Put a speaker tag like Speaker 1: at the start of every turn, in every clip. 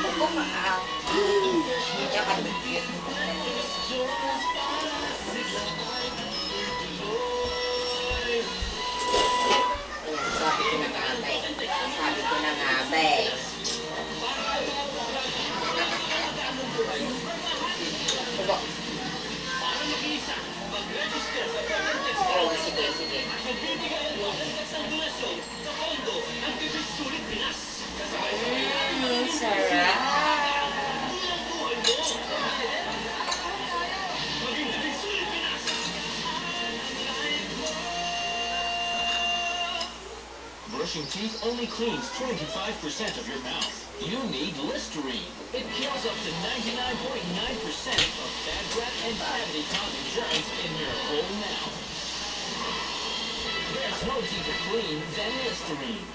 Speaker 1: Opo ka. Yan ka cute. Ayan, sabi ko na nga ba eh. Sabi ko na nga ba eh. Opo. Oo, sige, sige. Sarap.
Speaker 2: Brushing teeth only cleans 25% of your mouth. You need Listerine. It kills up to 99.9% of bad breath and cavity-causing germs in your whole mouth. There's no deeper clean than Listerine.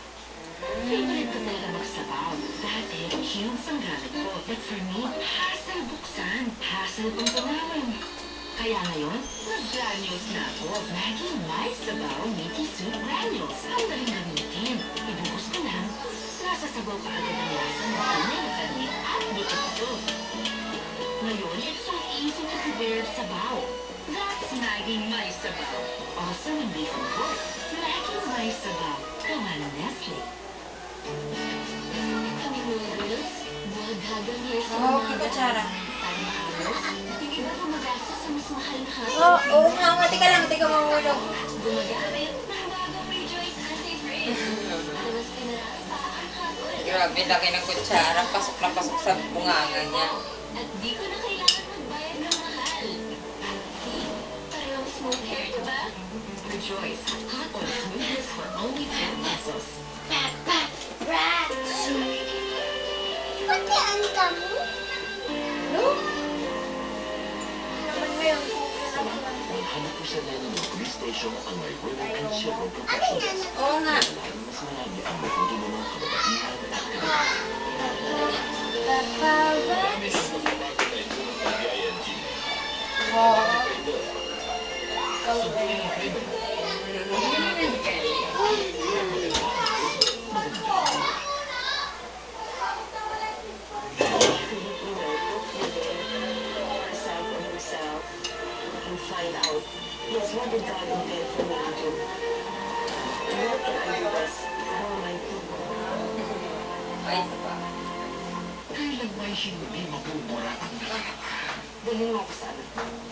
Speaker 3: Favorite ko talaga magsabaw. Dati, cubes ang gamit ko. But for me, hassle buksan. Hassle pang tunawin. Kaya ngayon, nag-granules na ako. Maggie My Sabaw Meaty Soup Granules. Ang daling gamitin. Ibuhos ko lang. Nasa sabaw ka agad ang lasa ng tunay na karne at butot ito. Ngayon, it's so easy to prepare sabaw. That's Maggie My Sabaw. Also in beef and pork. Maggie My Sabaw. Gawa ng Nestle. Kami noodles, buhaghagang hair sa
Speaker 1: Oo, kakutsara.
Speaker 3: Para maayos, yung iba gumagastos sa mas mahal na hassle.
Speaker 1: Oo nga, mati ka lang, mati ka mamulog.
Speaker 3: Gumagamit ng bagong Rejoice Anti-Frizz. Para mas pinaraan pa ang hot oil.
Speaker 1: Grabe, laki ng kutsara. Pasok na pasok sa bunganga niya.
Speaker 3: At di ko na kailangan magbayad ng mahal. See? Parang smooth hair, diba? Rejoice Hot Oil Smoothness for only 10 pesos.
Speaker 4: Pati ang dami.
Speaker 1: No? Naman mo yun.
Speaker 2: 100% nano police station ang may women and children protection desk.
Speaker 4: Ano
Speaker 1: Oo nga.
Speaker 2: Mas marami ang matutulungan kababaihan at
Speaker 4: Papa,
Speaker 3: Find out, yes, what did God intend for me to do? And what can I do best for my people?
Speaker 1: Ay, pa.
Speaker 2: kailan ba hindi mabubura ang nakaraan?
Speaker 3: Dalhin mo ako sa amin.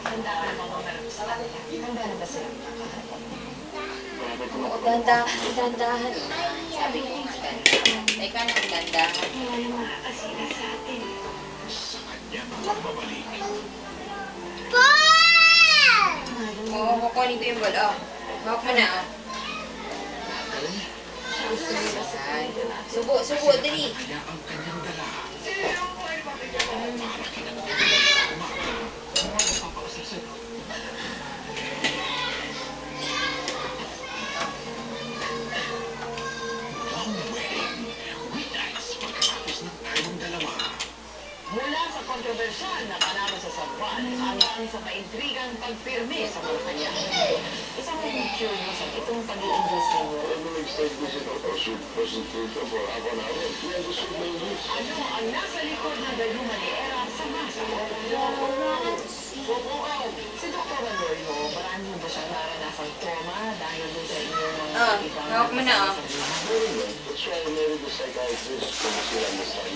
Speaker 3: Handa ka na bang mamarap sa kanila? Handa na ba sila?
Speaker 1: Dandahan. Sabi ko yung ganda. Teka na, dandahan.
Speaker 3: Wala na makakasira sa atin.
Speaker 2: Sa kanya magbabalik.
Speaker 1: Oo, kukunin ko yung ball. Oh. Hawak mo na, oh. Ay, subo, subo, dali.
Speaker 2: Kaya ang kanyang dala. Long wedding. Weeknights pagkatapos ng tayong dalawa.
Speaker 5: Mula sa kontrobersyal na panahon sa San Juan hanggang sa maintrigang pagpirme sa Malacanang. Isang curious ang itong pag-i-invest ninyo. Ano ang nasa likod ng dayuman ni Era sa masa? Si Dr. Andorio, marami mo ba siyang naranasang trauma dahil dun sa inyong mga
Speaker 1: Oh, hawak mo na, oh.
Speaker 5: buhay?